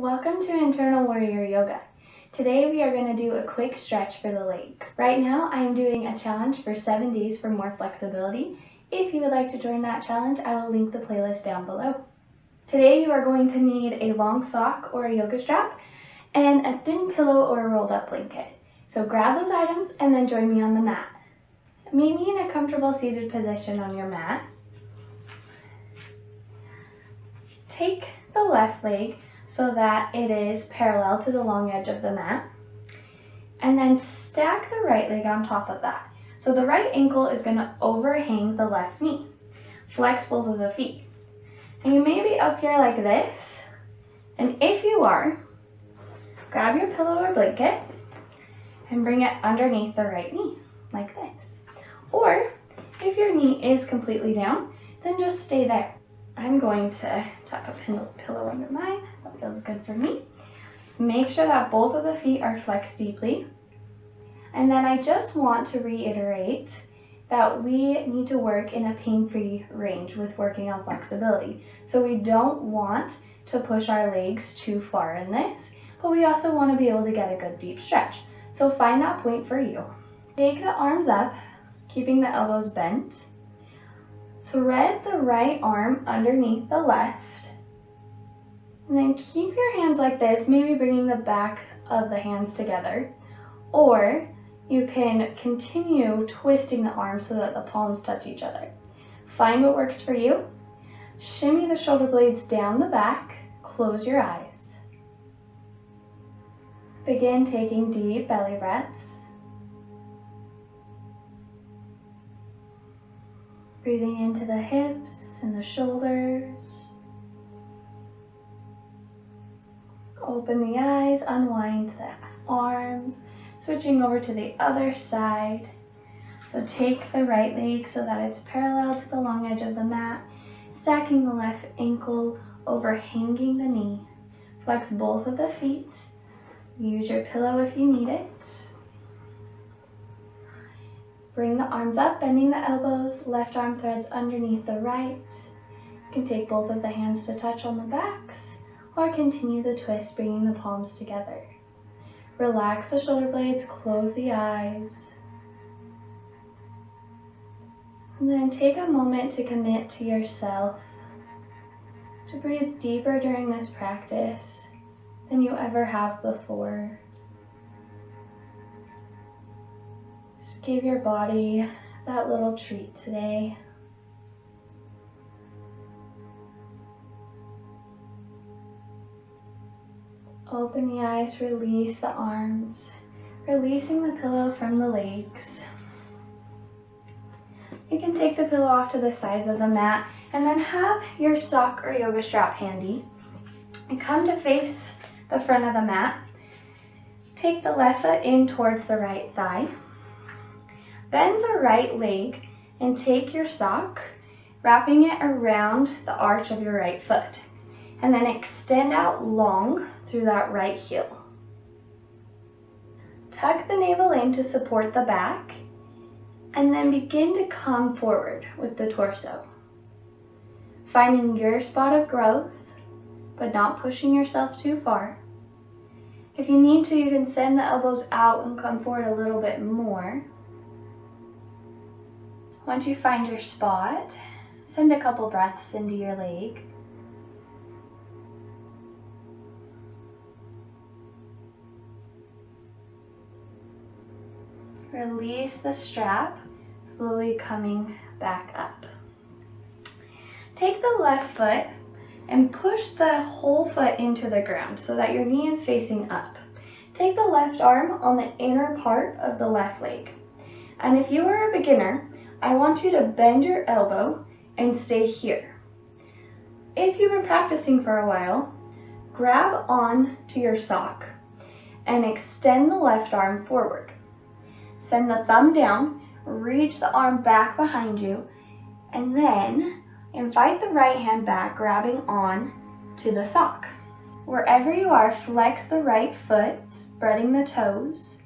Welcome to Internal Warrior Yoga. Today we are going to do a quick stretch for the legs. Right now I am doing a challenge for 7 days for more flexibility. If you would like to join that challenge, I will link the playlist down below. Today you are going to need a long sock or a yoga strap and a thin pillow or a rolled up blanket. So grab those items and then join me on the mat. Meet me in a comfortable seated position on your mat. Take the left leg so that it is parallel to the long edge of the mat. And then stack the right leg on top of that. So the right ankle is going to overhang the left knee. Flex both of the feet. And you may be up here like this. And if you are, grab your pillow or blanket and bring it underneath the right knee, like this. Or if your knee is completely down, then just stay there. I'm going to tuck a pillow under mine. That feels good for me. Make sure that both of the feet are flexed deeply. And then I just want to reiterate that we need to work in a pain-free range with working on flexibility. So we don't want to push our legs too far in this, but we also want to be able to get a good deep stretch. So find that point for you. Take the arms up, keeping the elbows bent. Thread the right arm underneath the left, and then keep your hands like this, maybe bringing the back of the hands together, or you can continue twisting the arms so that the palms touch each other. Find what works for you. Shimmy the shoulder blades down the back, close your eyes. Begin taking deep belly breaths. Breathing into the hips and the shoulders. Open the eyes, unwind the arms, switching over to the other side. So take the right leg so that it's parallel to the long edge of the mat, stacking the left ankle, overhanging the knee. Flex both of the feet. Use your pillow if you need it. Bring the arms up, bending the elbows, left arm threads underneath the right. You can take both of the hands to touch on the backs, or continue the twist, bringing the palms together. Relax the shoulder blades, close the eyes. And then take a moment to commit to yourself to breathe deeper during this practice than you ever have before. Give your body that little treat today. Open the eyes, release the arms, releasing the pillow from the legs. You can take the pillow off to the sides of the mat and then have your sock or yoga strap handy. And come to face the front of the mat. Take the left foot in towards the right thigh. Bend the right leg and take your sock, wrapping it around the arch of your right foot, and then extend out long through that right heel. Tuck the navel in to support the back, and then begin to come forward with the torso. Finding your spot of growth, but not pushing yourself too far. If you need to, you can send the elbows out and come forward a little bit more. Once you find your spot, send a couple breaths into your leg. Release the strap, slowly coming back up. Take the left foot and push the whole foot into the ground so that your knee is facing up. Take the left arm on the inner part of the left leg. And if you are a beginner, I want you to bend your elbow and stay here. If you've been practicing for a while, grab on to your sock and extend the left arm forward. Send the thumb down, reach the arm back behind you, and then invite the right hand back, grabbing on to the sock. Wherever you are, flex the right foot, spreading the toes.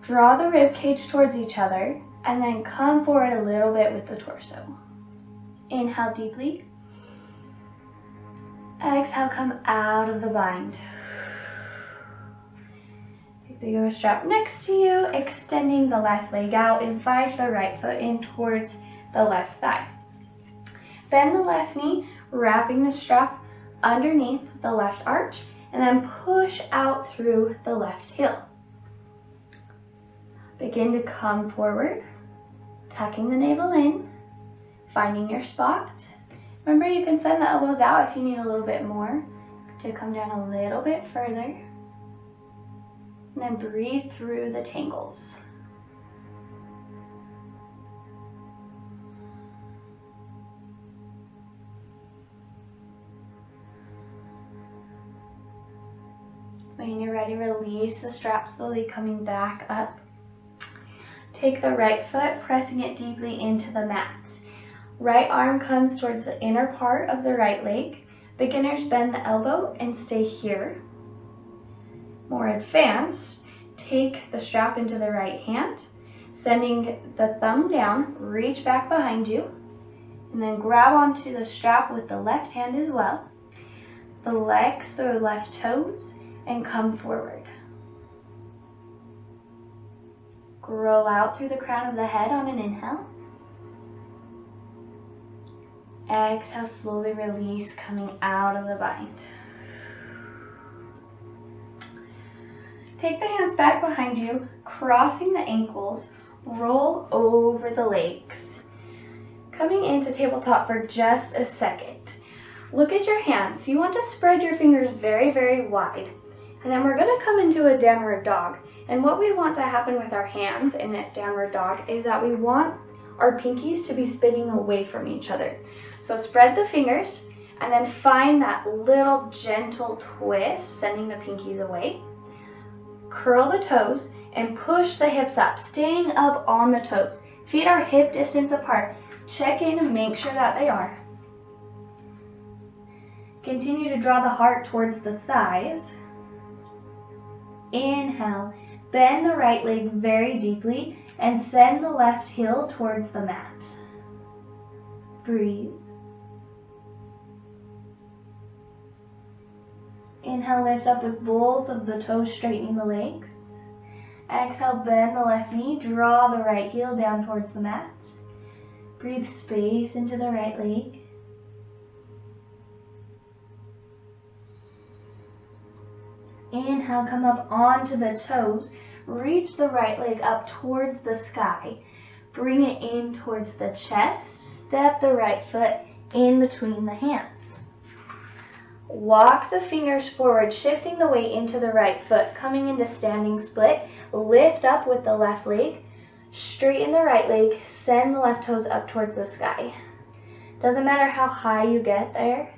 Draw the rib cage towards each other, and then come forward a little bit with the torso. Inhale deeply, Exhale, come out of the bind. Take the yoga strap next to you, extending the left leg out. Invite the right foot in towards the left thigh. Bend the left knee, wrapping the strap underneath the left arch, and then push out through the left heel. Begin to come forward, tucking the navel in, finding your spot. Remember, you can send the elbows out if you need a little bit more to come down a little bit further. And then breathe through the tangles. When you're ready, release the strap, slowly coming back up. Take the right foot, pressing it deeply into the mat. Right arm comes towards the inner part of the right leg. Beginners bend the elbow and stay here. More advanced, take the strap into the right hand, sending the thumb down, reach back behind you, and then grab onto the strap with the left hand as well. The legs, the left toes, and come forward. Grow out through the crown of the head on an inhale. Exhale, slowly release, coming out of the bind. Take the hands back behind you, crossing the ankles, roll over the legs. Coming into tabletop for just a second. Look at your hands. You want to spread your fingers very, very wide. And then we're going to come into a downward dog. And what we want to happen with our hands in a downward dog is that we want our pinkies to be spinning away from each other. So spread the fingers and then find that little gentle twist, sending the pinkies away. Curl the toes and push the hips up, staying up on the toes. Feet are hip distance apart. Check in and make sure that they are. Continue to draw the heart towards the thighs. Inhale, bend the right leg very deeply and send the left heel towards the mat. Breathe. Inhale, lift up with both of the toes, straightening the legs. Exhale, bend the left knee, draw the right heel down towards the mat. Breathe space into the right leg. Inhale, come up onto the toes. Reach the right leg up towards the sky. Bring it in towards the chest. Step the right foot in between the hands. Walk the fingers forward, shifting the weight into the right foot, coming into standing split. Lift up with the left leg. Straighten the right leg. Send the left toes up towards the sky. Doesn't matter how high you get there.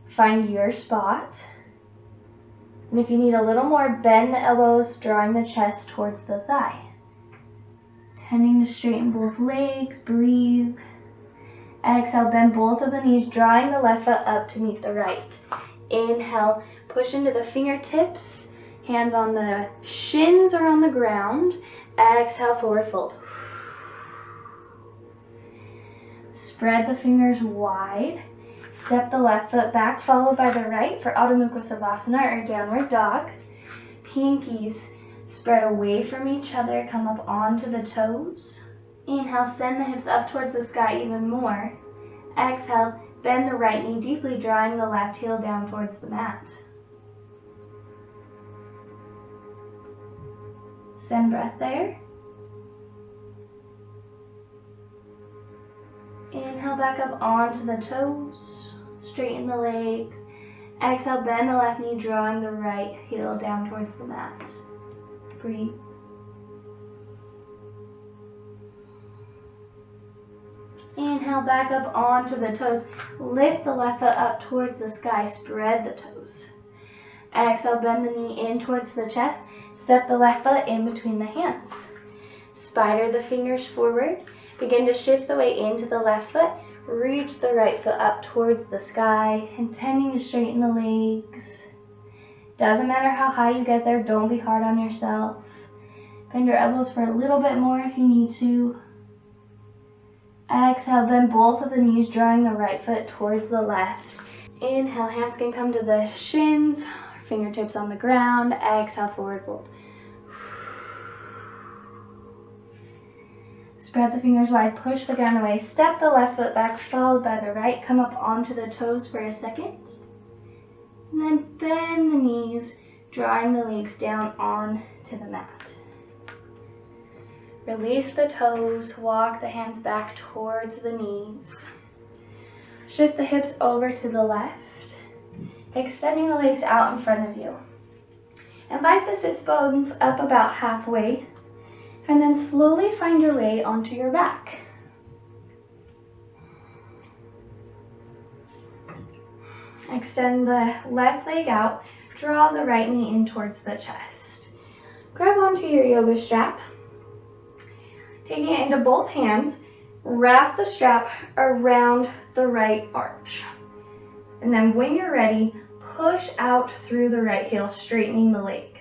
Find your spot. And if you need a little more, bend the elbows, drawing the chest towards the thigh. Tending to straighten both legs, breathe. Exhale, bend both of the knees, drawing the left foot up to meet the right. Inhale, push into the fingertips, hands on the shins or on the ground. Exhale, forward fold. Spread the fingers wide. Step the left foot back, followed by the right for Adho Mukha Savasana or downward dog. Pinkies spread away from each other, come up onto the toes. Inhale, send the hips up towards the sky even more. Exhale, bend the right knee deeply, drawing the left heel down towards the mat. Send breath there. Inhale, back up onto the toes. Straighten the legs. Exhale, bend the left knee, drawing the right heel down towards the mat. Breathe. Inhale, back up onto the toes. Lift the left foot up towards the sky. Spread the toes. Exhale, bend the knee in towards the chest. Step the left foot in between the hands. Spider the fingers forward. Begin to shift the weight into the left foot. Reach the right foot up towards the sky, intending to straighten the legs. Doesn't matter how high you get there, don't be hard on yourself. Bend your elbows for a little bit more if you need to. Exhale, bend both of the knees, drawing the right foot towards the left. Inhale, hands can come to the shins, fingertips on the ground. Exhale, forward fold. Spread the fingers wide, push the ground away. Step the left foot back, followed by the right. Come up onto the toes for a second. And then bend the knees, drawing the legs down onto the mat. Release the toes, walk the hands back towards the knees. Shift the hips over to the left, extending the legs out in front of you. Invite the sits bones up about halfway, and then slowly find your way onto your back. Extend the left leg out, draw the right knee in towards the chest. Grab onto your yoga strap. Taking it into both hands, wrap the strap around the right arch. And then when you're ready, push out through the right heel, straightening the leg.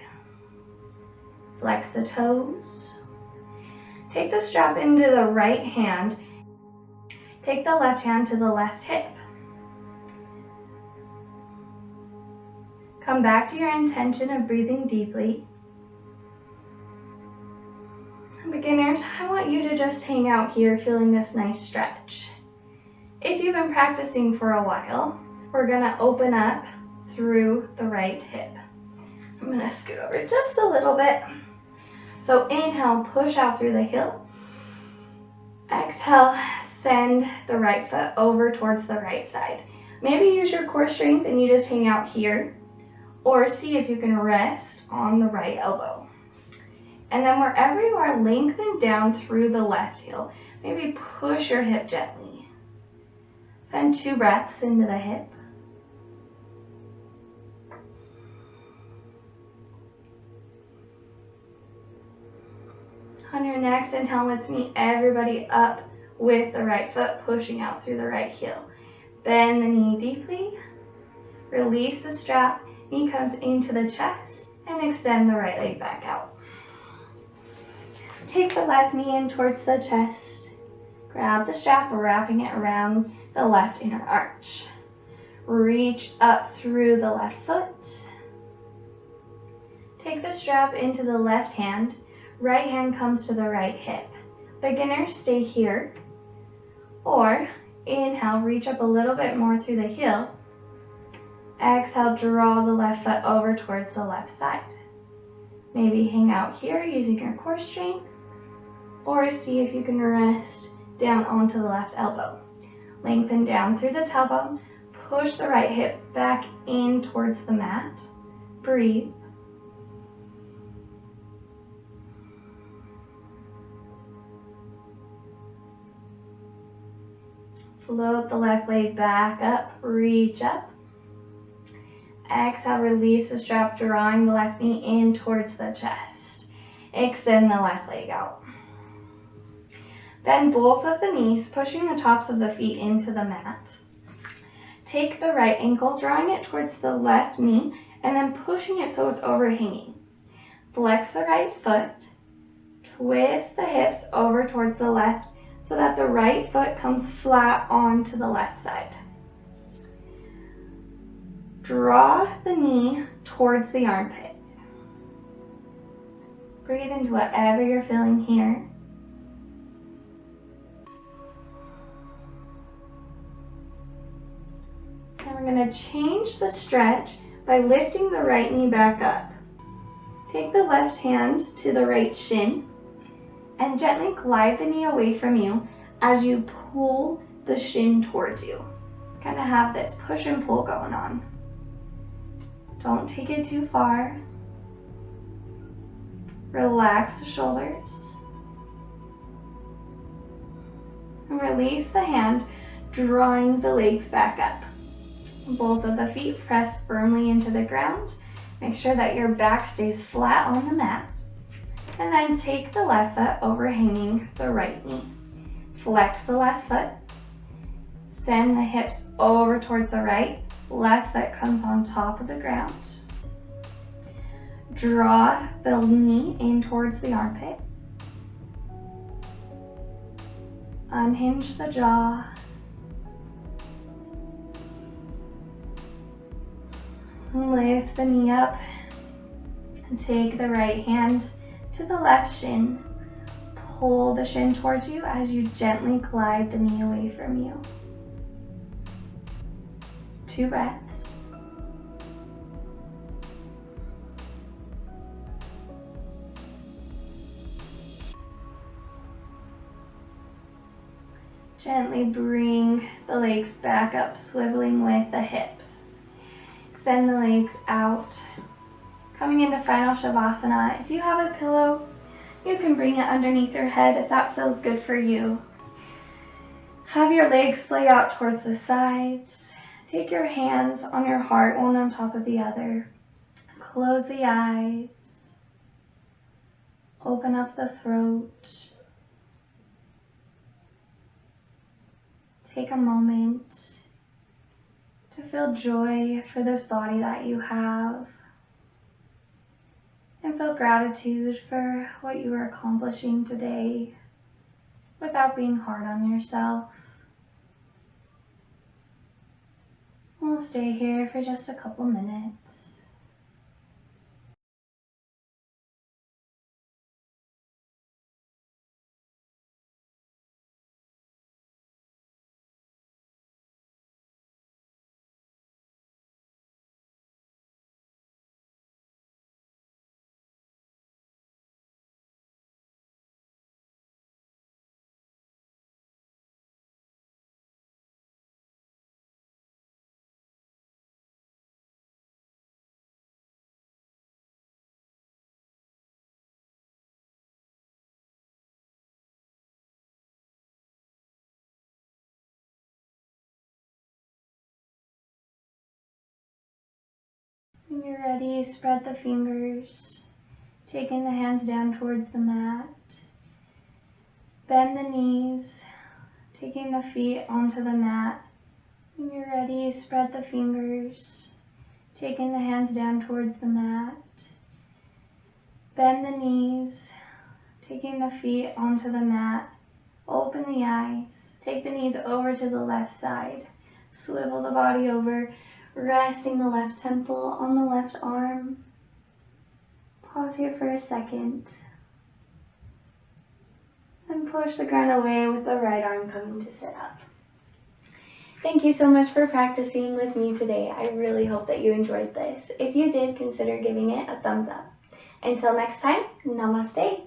Flex the toes. Take the strap into the right hand. Take the left hand to the left hip. Come back to your intention of breathing deeply. Beginners, I want you to just hang out here feeling this nice stretch. If you've been practicing for a while, we're gonna open up through the right hip. I'm gonna scoot over just a little bit. So inhale, push out through the heel. Exhale, send the right foot over towards the right side. Maybe use your core strength and you just hang out here, or see if you can rest on the right elbow. And then wherever you are, lengthen down through the left heel. Maybe push your hip gently. Send 2 breaths into the hip. On your next inhale, let's meet everybody up with the right foot, pushing out through the right heel. Bend the knee deeply. Release the strap. Knee comes into the chest. And extend the right leg back out. Take the left knee in towards the chest. Grab the strap, wrapping it around the left inner arch. Reach up through the left foot. Take the strap into the left hand. Right hand comes to the right hip. Beginners, stay here. Or inhale, reach up a little bit more through the heel. Exhale, draw the left foot over towards the left side. Maybe hang out here using your core strength, or see if you can rest down onto the left elbow. Lengthen down through the tailbone, push the right hip back in towards the mat. Breathe. Float the left leg back up, reach up. Exhale, release the strap, drawing the left knee in towards the chest. Extend the left leg out. Bend both of the knees, pushing the tops of the feet into the mat. Take the right ankle, drawing it towards the left knee, and then pushing it so it's overhanging. Flex the right foot, twist the hips over towards the left so that the right foot comes flat onto the left side. Draw the knee towards the armpit. Breathe into whatever you're feeling here. And we're going to change the stretch by lifting the right knee back up. Take the left hand to the right shin and gently glide the knee away from you as you pull the shin towards you. Kind of have this push and pull going on. Don't take it too far. Relax the shoulders. And release the hand, drawing the legs back up. Both of the feet press firmly into the ground. Make sure that your back stays flat on the mat. And then take the left foot overhanging the right knee. Flex the left foot. Send the hips over towards the right. Left foot comes on top of the ground. Draw the knee in towards the armpit. Unhinge the jaw. Lift the knee up and take the right hand to the left shin. Pull the shin towards you as you gently glide the knee away from you. 2 breaths. Gently bring the legs back up, swiveling with the hips. Extend the legs out. Coming into final Shavasana. If you have a pillow, you can bring it underneath your head if that feels good for you. Have your legs splay out towards the sides. Take your hands on your heart, one on top of the other. Close the eyes. Open up the throat. Take a moment to feel joy for this body that you have and feel gratitude for what you are accomplishing today without being hard on yourself. We'll stay here for just a couple minutes. When you're ready, spread the fingers, taking the hands down towards the mat. Bend the knees, taking the feet onto the mat. When you're ready, spread the fingers, taking the hands down towards the mat. Bend the knees, taking the feet onto the mat. Open the eyes, take the knees over to the left side. Swivel the body over, resting the left temple on the left arm. Pause here for a second. And push the ground away with the right arm coming to sit up. Thank you so much for practicing with me today. I really hope that you enjoyed this. If you did, consider giving it a thumbs up. Until next time, namaste.